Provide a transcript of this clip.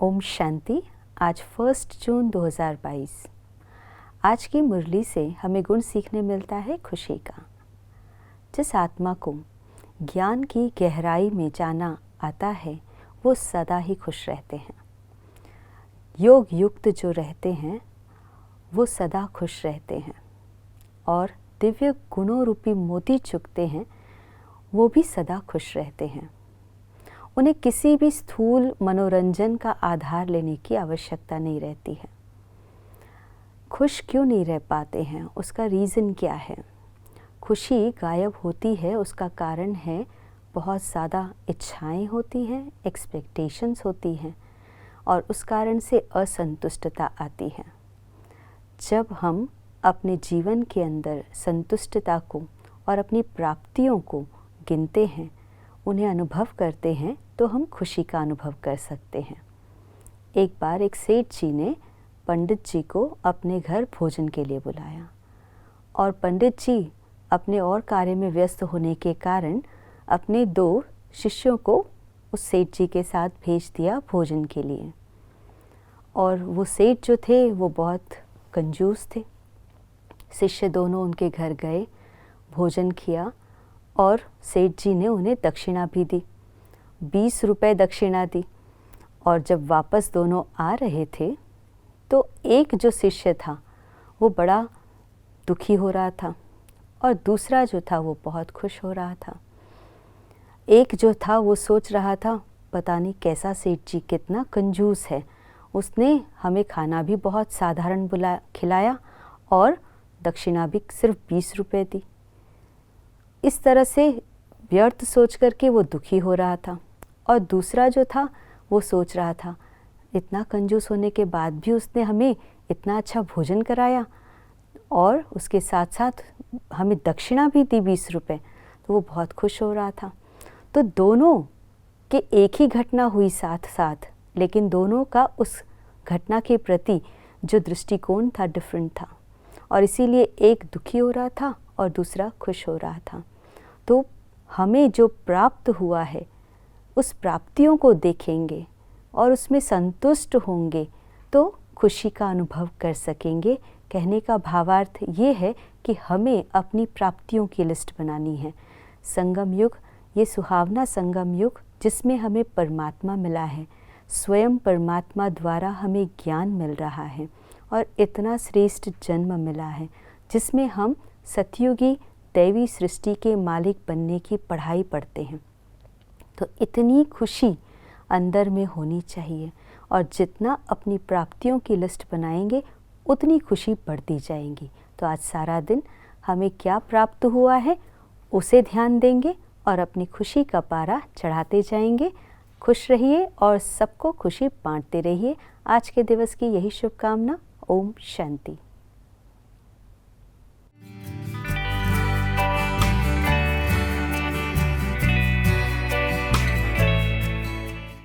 ओम शांति। आज 1 जून 2022। आज की मुरली से हमें गुण सीखने मिलता है खुशी का। जिस आत्मा को ज्ञान की गहराई में जाना आता है वो सदा ही खुश रहते हैं। योग युक्त जो रहते हैं वो सदा खुश रहते हैं और दिव्य गुणों रूपी मोती चुगते हैं वो भी सदा खुश रहते हैं। उन्हें किसी भी स्थूल मनोरंजन का आधार लेने की आवश्यकता नहीं रहती है। खुश क्यों नहीं रह पाते हैं, उसका रीज़न क्या है? खुशी गायब होती है, उसका कारण है बहुत ज़्यादा इच्छाएं होती हैं, एक्सपेक्टेशंस होती हैं और उस कारण से असंतुष्टता आती है। जब हम अपने जीवन के अंदर संतुष्टता को और अपनी प्राप्तियों को गिनते हैं, उन्हें अनुभव करते हैं, तो हम खुशी का अनुभव कर सकते हैं। एक बार एक सेठ जी ने पंडित जी को अपने घर भोजन के लिए बुलाया और पंडित जी अपने और कार्य में व्यस्त होने के कारण अपने 2 शिष्यों को उस सेठ जी के साथ भेज दिया भोजन के लिए। और वो सेठ जो थे वो बहुत कंजूस थे। शिष्य दोनों उनके घर गए, भोजन किया और सेठ जी ने उन्हें दक्षिणा भी दी, 20 रुपए दक्षिणा दी। और जब वापस दोनों आ रहे थे तो एक जो शिष्य था वो बड़ा दुखी हो रहा था और दूसरा जो था वो बहुत खुश हो रहा था। एक जो था वो सोच रहा था पता नहीं कैसा सेठ जी कितना कंजूस है, उसने हमें खाना भी बहुत साधारण खिलाया और दक्षिणा भी सिर्फ 20 रुपए दी। इस तरह से व्यर्थ सोच करके वो दुखी हो रहा था और दूसरा जो था वो सोच रहा था इतना कंजूस होने के बाद भी उसने हमें इतना अच्छा भोजन कराया और उसके साथ साथ हमें दक्षिणा भी दी 20 रुपए, तो वो बहुत खुश हो रहा था। तो दोनों के एक ही घटना हुई साथ साथ, लेकिन दोनों का उस घटना के प्रति जो दृष्टिकोण था डिफरेंट था और इसीलिए एक दुखी हो रहा था और दूसरा खुश हो रहा था। तो हमें जो प्राप्त हुआ है उस प्राप्तियों को देखेंगे और उसमें संतुष्ट होंगे तो खुशी का अनुभव कर सकेंगे। कहने का भावार्थ ये है कि हमें अपनी प्राप्तियों की लिस्ट बनानी है। संगम युग, ये सुहावना संगम युग जिसमें हमें परमात्मा मिला है, स्वयं परमात्मा द्वारा हमें ज्ञान मिल रहा है और इतना श्रेष्ठ जन्म मिला है जिसमें हम सतयुगी दैवी सृष्टि के मालिक बनने की पढ़ाई पढ़ते हैं। तो इतनी खुशी अंदर में होनी चाहिए और जितना अपनी प्राप्तियों की लिस्ट बनाएंगे उतनी खुशी बढ़ती जाएंगी। तो आज सारा दिन हमें क्या प्राप्त हुआ है उसे ध्यान देंगे और अपनी खुशी का पारा चढ़ाते जाएंगे। खुश रहिए और सबको खुशी बांटते रहिए। आज के दिवस की यही शुभकामना। ओम शांति।